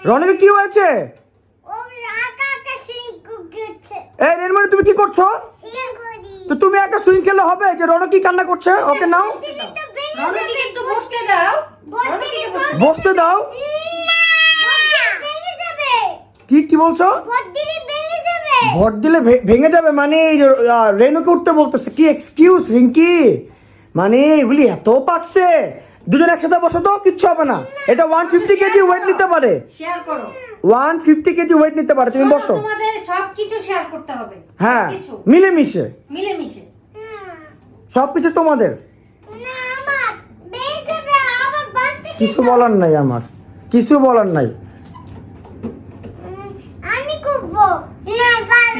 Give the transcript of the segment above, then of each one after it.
রনিকে কি হয়েছে? এই রেনমণি তুমি কি করছো? তো তুমি একটা সুইং খেলে হবে যে রনি কি কান্না করছে? ওকে নাও, বসতে দাও। কি কি বলছো? ভোট দিলে ভেঙে যাবে মানে রেনুকে উঠতে বলতেছে? কি এক্সকিউজ রিঙ্কি? মানে এগুলি এত পাকছে, দুজন একসাথে বসো তো, কিচ্ছু হবে না। এটা 150 কেজি ওয়েট নিতে পারে। শেয়ার করো। 150 কেজি ওয়েট নিতে পারে, তুমি বসো। তোমাদের সবকিছু শেয়ার করতে হবে। হ্যাঁ, মিলেমিশে মিলেমিশে সবকিছু তোমাদের। কিছু বলার নাই আমার, কিছু বলার নাই।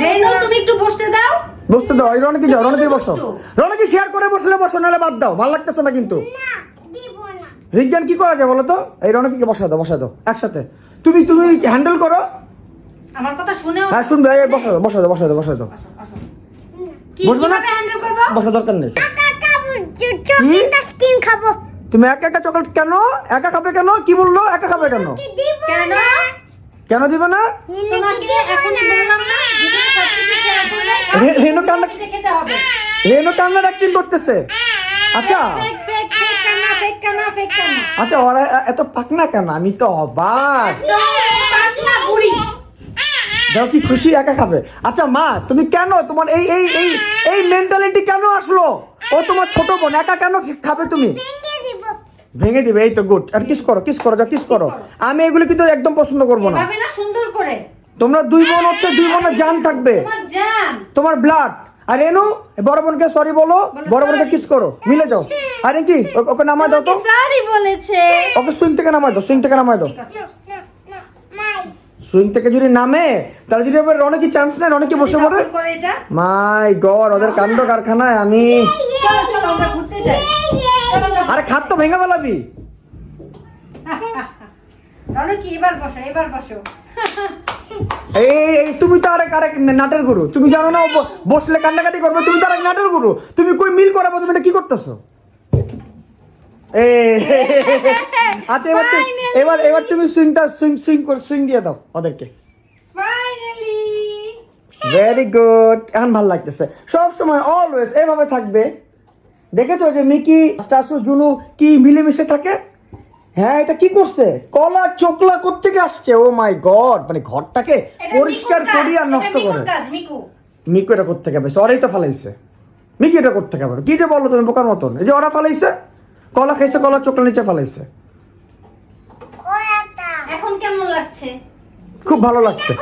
রেনু তুমি একটু বসতে দাও। বসতে দাও। এই রনিকে যাও, রনিকে বসো। রনিকে শেয়ার করে বসলে বসো, নাহলে বাদ দাও, ভালো লাগতেছে না কিন্তু। রিজ্ঞান কি করা যায় বলো তো? এই রনিকে বসায় দাও, বসায় দাও একসাথে। তুমি তুমি হ্যান্ডেল করো। আমার কথা শুনেও হ্যাঁ শুনবে, এই বসায় দাও, বসায় দাও, বসায় দাও, বসায় দাও। বসবে না? হ্যান্ডেল করব? বসার দরকার নেই। স্কিম খাবো। তুমি একা একা চকলেট কেন? একা খাবে কেন? কি বললো? একা খাবে কেন? কেন? কেন দিবে না? তোমাকে এখনই বললাম না, দুজনে সবকিছু শেয়ার করলে রেনু কান্না, খেতে হবে। রেনু কান্নার অ্যাক্টিং করতেছে। আচ্ছা ফেক ফেক ফেক কান্না, ফেক কান্না, ফেক কান্না। আচ্ছা, ওরা এত পাকনা কেন? আমি তো অবাক। পাগলা বুড়ি। যাও, কি খুশি একা খাবে। আচ্ছা মা, তুমি কেন, তোমার এই এই এই এই মেন্টালিটি কেন আসলো? ও তোমার ছোট বোন, একা কেন খাবে তুমি? ভেঙে দিবে, এই তো গুড। আর কিস করো, কিস করো, যাও কিস করো। আমি এগুলো কিন্তু একদম পছন্দ করবো না। ভাবে না সুন্দর করে। তোমরা দুই বোন হচ্ছে, দুই বোনের জান থাকবে, তোমার জান, তোমার ব্লাড। আর রেনু, বড় বোনকে সরি বলো, বড় বোনকে কিস করো, মিলে যাও। আরে কি, ওকে নামায় দাও তো, সরি বলেছে। ওকে সুইং থেকে নামায় দাও, সুইং থেকে নামায় দাও। সুইং থেকে যদি নামে, তাহলে যদি এবার রনি কি চান্স নেই, রনি কি বসে পড়ে? করে এটা। মাই গড, ওদের কাণ্ড কারখানায় আমি। চলো চলো আমরা ঘুরতে যাই। আরে খাট তো ভেঙে ফেলাবি। তাহলে কি এবার বসো, এবার বসো। এই এই তুমি তো আরেক আরেক নাটের গুরু। তুমি জানো না ও বসলে কান্নাকাটি করবে? তুমি তো আরেক নাটের গুরু। তুমি কই মিল করাবো? তুমি এটা কি করতেছো? আচ্ছা এবার এবার এবার তুমি সুইংটা সুইং সুইং করে সুইং দিয়ে দাও ওদেরকে। ফাইনালি ভেরি গুড, এখন ভালো লাগতেছে। সব সময় অলওয়েজ এভাবে থাকবে। দেখেছো যে মিকি, স্টাসু, জুনু কি মিলেমিশে থাকে? হ্যাঁ, এটা কি করছে? কলা চোকলা কোত্থেকে আসছে? ও মাই গড, মানে ঘরটাকে পরিষ্কার করি আর নষ্ট করে। মিকু এটা কোত্থেকে পাইছে? ওরাই তো ফেলাইছে। মিকি এটা কোত্থেকে পাবে? কি যে বলো তুমি বোকার মতন। এই যে ওরা ফেলাইছে, কলা খাইছে, কলা চোকলা নিচে ফেলাইছে। এখন কেমন লাগছে? খুব ভালো লাগছে।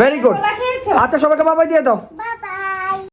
Very good. কলা খেয়েছো? আচ্ছা সবাইকে বাবাই দিয়ে দাও।